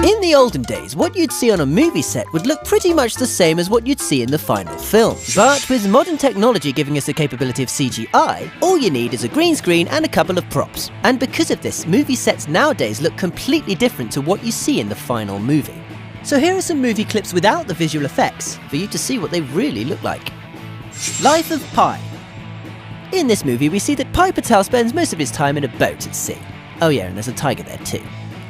In the olden days, what you'd see on a movie set would look pretty much the same as what you'd see in the final film. But with modern technology giving us the capability of CGI, all you need is a green screen and a couple of props. And because of this, movie sets nowadays look completely different to what you see in the final movie. So here are some movie clips without the visual effects, for you to see what they really look like. Life of Pi. In this movie, we see that Pi Patel spends most of his time in a boat at sea. Oh yeah, and there's a tiger there too.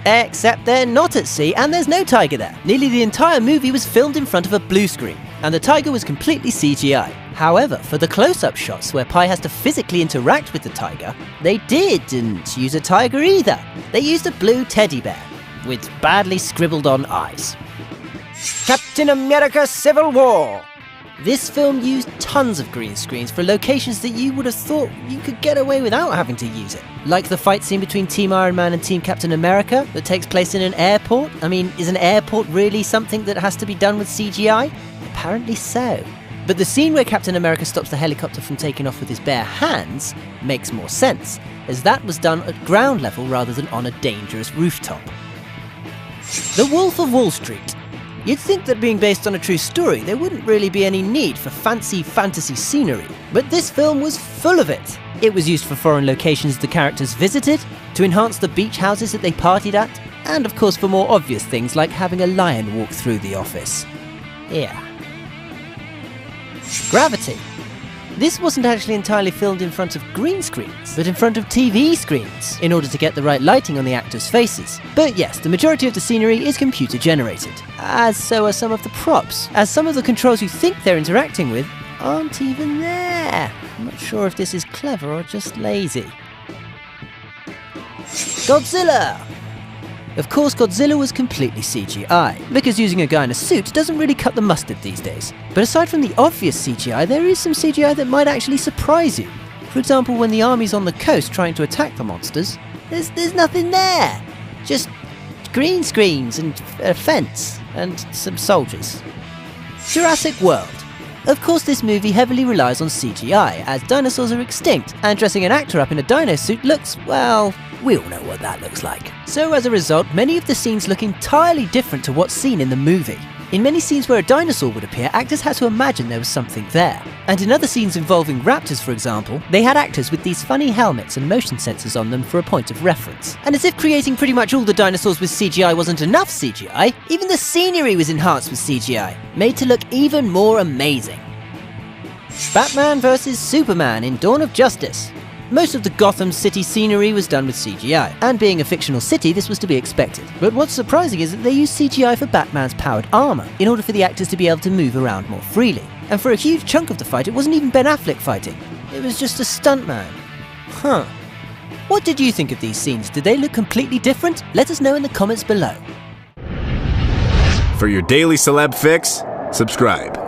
Except they're not at sea and there's no tiger there. Nearly the entire movie was filmed in front of a blue screen, and the tiger was completely CGI. However, for the close-up shots where Pi has to physically interact with the tiger, they didn't use a tiger either. They used a blue teddy bear, with badly scribbled on eyes. Captain America Civil War. This film used tons of green screens for locations that you would have thought you could get away without having to use it. Like the fight scene between Team Iron Man and Team Captain America that takes place in an airport. I mean, is an airport really something that has to be done with CGI? Apparently so. But the scene where Captain America stops the helicopter from taking off with his bare hands makes more sense, as that was done at ground level rather than on a dangerous rooftop. The Wolf of Wall Street. You'd think that being based on a true story, there wouldn't really be any need for fancy fantasy scenery, but this film was full of it. It was used for foreign locations the characters visited, to enhance the beach houses that they partied at, and of course for more obvious things like having a lion walk through the office. Yeah. Gravity. This wasn't actually entirely filmed in front of green screens, but in front of TV screens, in order to get the right lighting on the actors' faces. But yes, the majority of the scenery is computer generated, as so are some of the props, as some of the controls you think they're interacting with aren't even there. I'm not sure if this is clever or just lazy. Godzilla! Of course, Godzilla was completely CGI, because using a guy in a suit doesn't really cut the mustard these days. But aside from the obvious CGI, there is some CGI that might actually surprise you. For example, when the army's on the coast trying to attack the monsters, there's nothing there. Just green screens and a fence and some soldiers. Jurassic World. Of course, this movie heavily relies on CGI, as dinosaurs are extinct, and dressing an actor up in a dino suit looks, well, we all know what that looks like. So as a result, many of the scenes look entirely different to what's seen in the movie. In many scenes where a dinosaur would appear, actors had to imagine there was something there. And in other scenes involving raptors, for example, they had actors with these funny helmets and motion sensors on them for a point of reference. And as if creating pretty much all the dinosaurs with CGI wasn't enough CGI, even the scenery was enhanced with CGI, made to look even more amazing. Batman vs Superman in Dawn of Justice. Most of the Gotham City scenery was done with CGI, and being a fictional city, this was to be expected. But what's surprising is that they used CGI for Batman's powered armor, in order for the actors to be able to move around more freely. And for a huge chunk of the fight, it wasn't even Ben Affleck fighting. It was just a stuntman. Huh. What did you think of these scenes? Did they look completely different? Let us know in the comments below. For your daily celeb fix, subscribe.